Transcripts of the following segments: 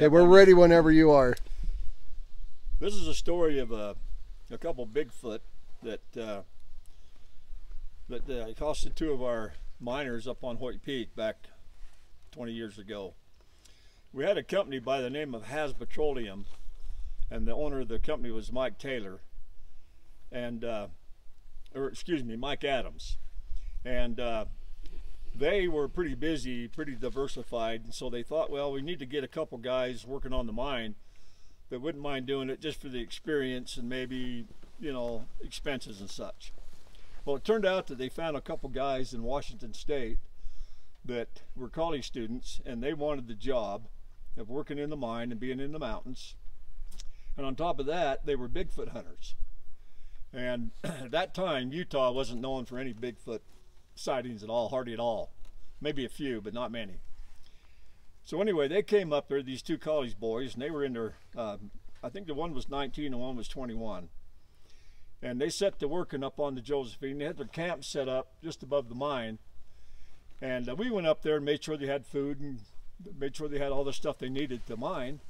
Okay, we're ready whenever you are. This is a story of a couple Bigfoot that accosted two of our miners up on Hoyt Peak back 20 years ago. We had a company by the name of Has Petroleum, and the owner of the company was Mike Taylor, and Mike Adams, and they were pretty busy, pretty diversified, and so they thought, well, we need to get a couple guys working on the mine that wouldn't mind doing it just for the experience and maybe, you know, expenses and such. Well, it turned out that they found a couple guys in Washington State that were college students, and they wanted the job of working in the mine and being in the mountains. And on top of that, they were Bigfoot hunters. And at that time, Utah wasn't known for any Bigfoot sightings at all, hardly at all. Maybe a few, but not many. So anyway, they came up there, these two college boys, and they were in their, I think the one was 19 and one was 21. And they set to working up on the Josephine. They had their camp set up just above the mine. And we went up there and made sure they had food and made sure they had all the stuff they needed to mine.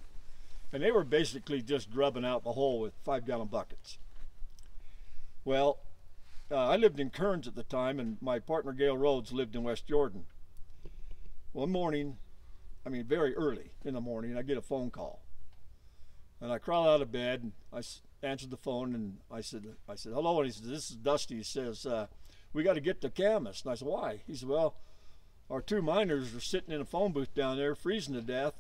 And they were basically just grubbing out the hole with 5-gallon buckets. Well, I lived in Kearns at the time, and my partner Gail Rhodes lived in West Jordan. One morning, I mean very early in the morning, I get a phone call. And I crawl out of bed, and I answered the phone, and I said, hello, and he said, this is Dusty. He says, we got to get to Camas. And I said, why? He said, well, our two miners are sitting in a phone booth down there freezing to death,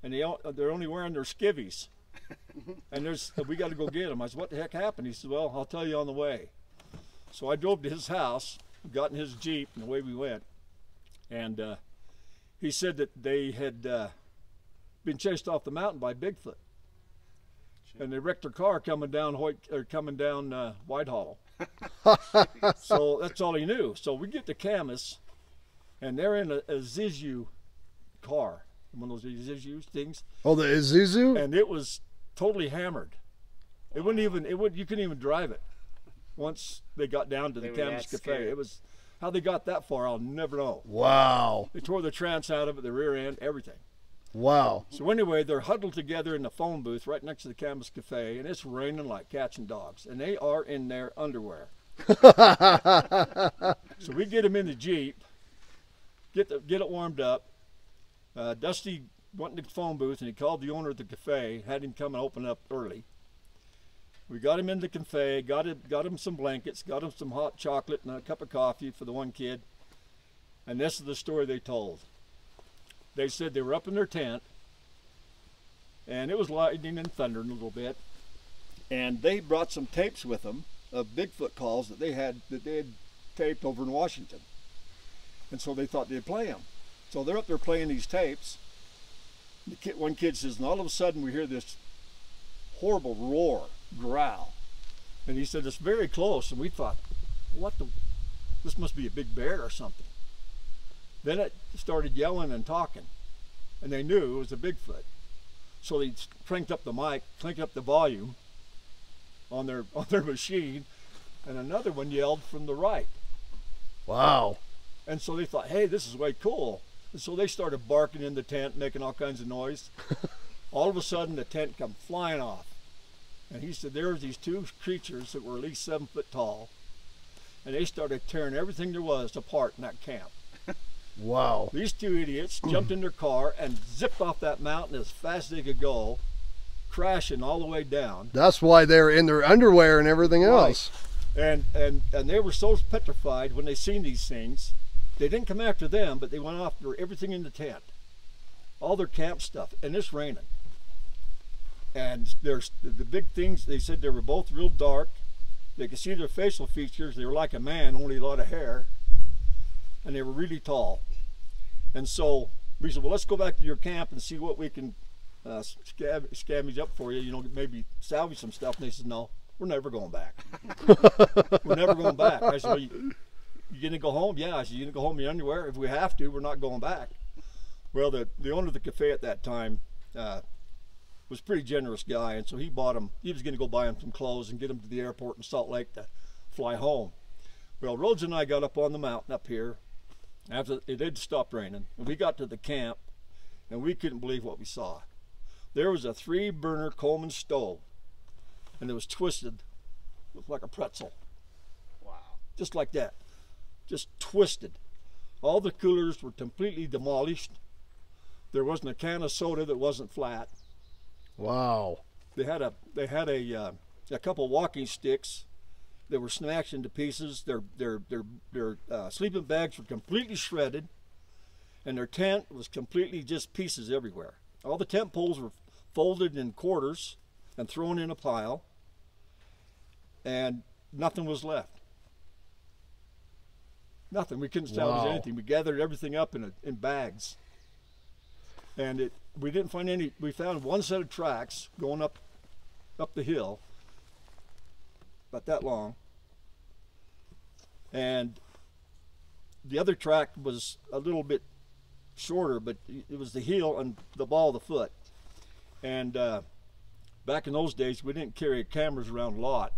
and they're only wearing their skivvies. And we got to go get them. I said, what the heck happened? He said, well, I'll tell you on the way. So I drove to his house, got in his Jeep, and away we went. And he said that they had been chased off the mountain by Bigfoot. And they wrecked their car coming down White Hollow. So that's all he knew. So we get to Camas, and they're in a Isuzu car, one of those Isuzu things. Oh, the Isuzu? And it was totally hammered. It wouldn't even. You couldn't even drive it. Once they got down to the Camas Cafe, it was how they got that far. I'll never know. Wow. They tore the trans out of it, the rear end, everything. Wow. So anyway, they're huddled together in the phone booth right next to the Camas Cafe, and it's raining like cats and dogs, and they are in their underwear. So we get them in the Jeep, get it warmed up. Dusty went in the phone booth, and he called the owner of the cafe, had him come and open up early. We got him in the cafe, got him some blankets, got him some hot chocolate and a cup of coffee for the one kid. And this is the story they told. They said they were up in their tent, and it was lightning and thundering a little bit, and they brought some tapes with them of Bigfoot calls that they had taped over in Washington, and so they thought they'd play them. So they're up there playing these tapes. One kid says, and all of a sudden we hear this horrible roar, growl, and he said it's very close, and we thought, this must be a big bear or something. Then it started yelling and talking, and they knew it was a Bigfoot. So they cranked up the mic, cranked up the volume on their machine, and another one yelled from the right. Wow. And so they thought, hey, this is way cool. And so they started barking in the tent, making all kinds of noise. All of a sudden, the tent come flying off. And he said there were these two creatures that were at least 7 foot tall, and they started tearing everything there was apart in that camp. Wow. These two idiots jumped in their car and zipped off that mountain as fast as they could go, crashing all the way down. That's why they're in their underwear and everything else. And they were so petrified when they seen these things. They didn't come after them, but they went after everything in the tent, all their camp stuff, and it's raining. And there's the big things. They said they were both real dark. They could see their facial features. They were like a man, only a lot of hair, and they were really tall. And so we said, well, let's go back to your camp and see what we can scavenge up for you, you know, maybe salvage some stuff. And they said, no, we're never going back. We're never going back. I said, well, you gonna go home? Yeah. I said, you gonna go home in your underwear? If we have to, we're not going back. Well, the owner of the cafe at that time was a pretty generous guy, and so he was gonna go buy him some clothes and get him to the airport in Salt Lake to fly home. Well, Rhodes and I got up on the mountain up here after it had stopped raining, and we got to the camp, and we couldn't believe what we saw. There was a 3-burner Coleman stove, and it was twisted, looked like a pretzel. Wow. Just like that, just twisted. All the coolers were completely demolished. There wasn't a can of soda that wasn't flat. Wow. They had a couple walking sticks that were smashed into pieces. Their sleeping bags were completely shredded, and their tent was completely just pieces everywhere. All the tent poles were folded in quarters and thrown in a pile, and nothing was left. Nothing. We couldn't salvage anything. We gathered everything up in bags, and we didn't find any. We found one set of tracks going up the hill, about that long, and the other track was a little bit shorter, but it was the heel and the ball of the foot. And back in those days, we didn't carry cameras around a lot,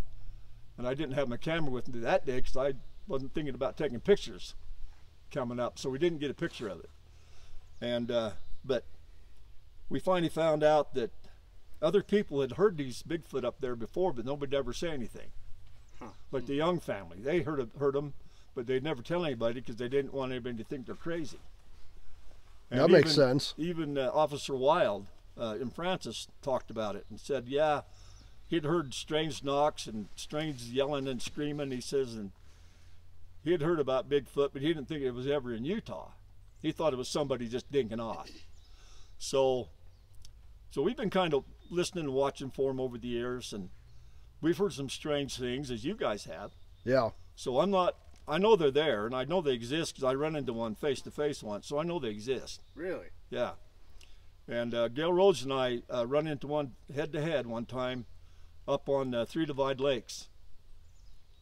and I didn't have my camera with me that day because I wasn't thinking about taking pictures coming up, so we didn't get a picture of it. And but we finally found out that other people had heard these Bigfoot up there before, but nobody ever said anything. Like the Young family, they heard them, but they'd never tell anybody because they didn't want anybody to think they're crazy. And that makes sense. Even Officer Wild in Francis talked about it and said, yeah, he'd heard strange knocks and strange yelling and screaming. He says, and he had heard about Bigfoot, but he didn't think it was ever in Utah. He thought it was somebody just dinking off. So we've been kind of listening and watching for him over the years, and we've heard some strange things, as you guys have. Yeah. So I know they're there, and I know they exist because I ran into one face to face once, so I know they exist. Really? Yeah. And Gail Rhodes and I run into one head to head one time up on 3 Divide Lakes.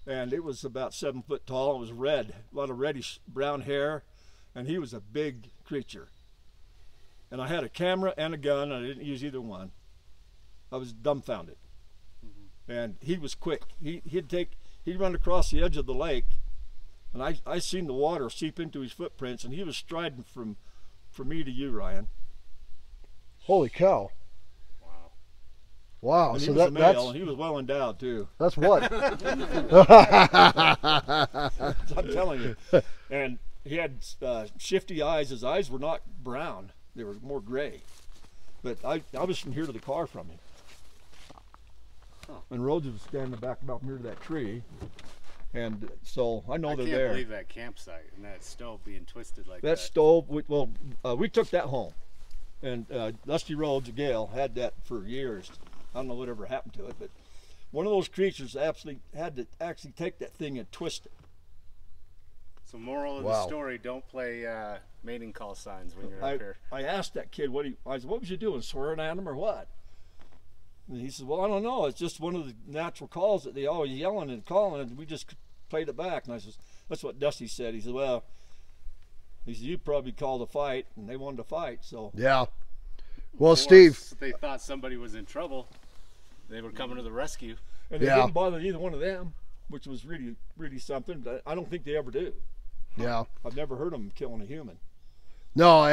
And it was about 7 foot tall. It was red, a lot of reddish brown hair, and he was a big creature. And I had a camera and a gun, and I didn't use either one. I was dumbfounded. And he was quick. He'd run across the edge of the lake, and I seen the water seep into his footprints, and he was striding from me to you, Ryan. Holy cow. Wow. And So he was a male, that's and he was well endowed too. that's what. I'm telling you. And he had shifty eyes. His eyes were not brown; they were more gray. But I was from here to the car from him. And Rhodes was standing back about here to that tree, and so I know they're there. I can't believe that campsite and that stove being twisted like that. That stove, we took that home, and Dusty Rhodes, Gail, had that for years. I don't know whatever happened to it, but one of those creatures absolutely had to actually take that thing and twist it. So moral of the story, don't play mating call signs when you're up here. I asked that kid, I said, what was you doing, swearing at him or what? And he says, well, I don't know. It's just one of the natural calls that they always yelling and calling, and we just played it back. And I says, that's what Dusty said. He said, well, you probably called a fight, and they wanted to fight, so. Yeah. Well, Steve. They thought somebody was in trouble. They were coming to the rescue. And they didn't bother either one of them, which was really, really something. But I don't think they ever do. Yeah. I've never heard them killing a human. No,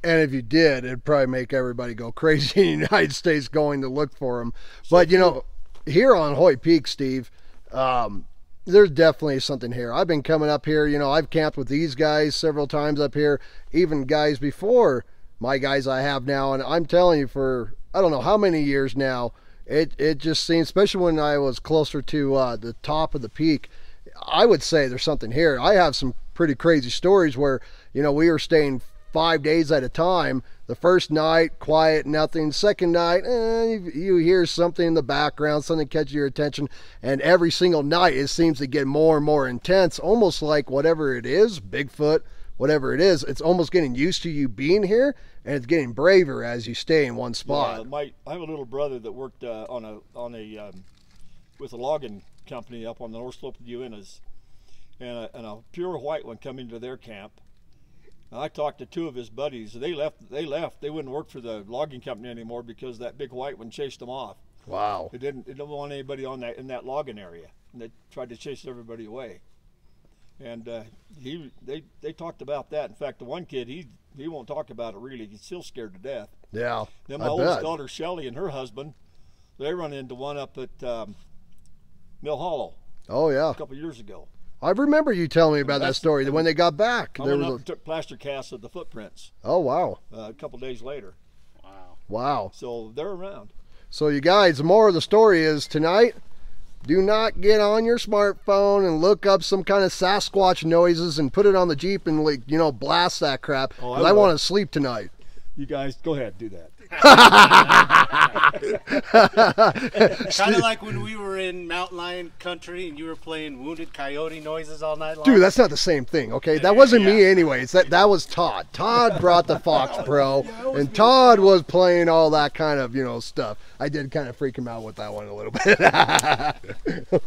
and if you did, it'd probably make everybody go crazy in the United States going to look for them. But, you know, here on Hoyt Peak, Steve, there's definitely something here. I've been coming up here, you know, I've camped with these guys several times up here, even guys before my guys I have now, and I'm telling you, for I don't know how many years now, it just seems, especially when I was closer to the top of the peak, I would say there's something here. I have some pretty crazy stories where, you know, we were staying 5 days at a time. The first night, quiet, nothing. Second night, you hear something in the background, something catches your attention, and every single night it seems to get more and more intense, almost like whatever it is, Bigfoot, whatever it is, it's almost getting used to you being here, and it's getting braver as you stay in one spot. Yeah, I have a little brother that worked with a logging company up on the north slope of the Uintas, and a pure white one come into their camp. And I talked to 2 of his buddies. They left. They wouldn't work for the logging company anymore because that big white one chased them off. Wow. It didn't want anybody in that logging area, and they tried to chase everybody away. And they talked about that. In fact, the one kid, he won't talk about it really. He's still scared to death. Yeah, Then my oldest daughter, Shelly, and her husband, they run into one up at Mill Hollow. Oh, yeah. A couple of years ago. I remember you telling me about that story. When they got back, I went up and took plaster casts of the footprints. Oh, wow. A couple of days later. Wow. Wow. So they're around. So you guys, the moral of the story is tonight, do not get on your smartphone and look up some kind of Sasquatch noises and put it on the Jeep and, like, you know, blast that crap. Oh, I want to sleep tonight. You guys, go ahead, do that. Kind of like when we were in mountain lion country and you were playing wounded coyote noises all night long. Dude, that's not the same thing, okay? That wasn't me anyways. That was Todd. Todd brought the Fox Pro, and Todd was playing all that kind of, you know, stuff. I did kind of freak him out with that one a little bit.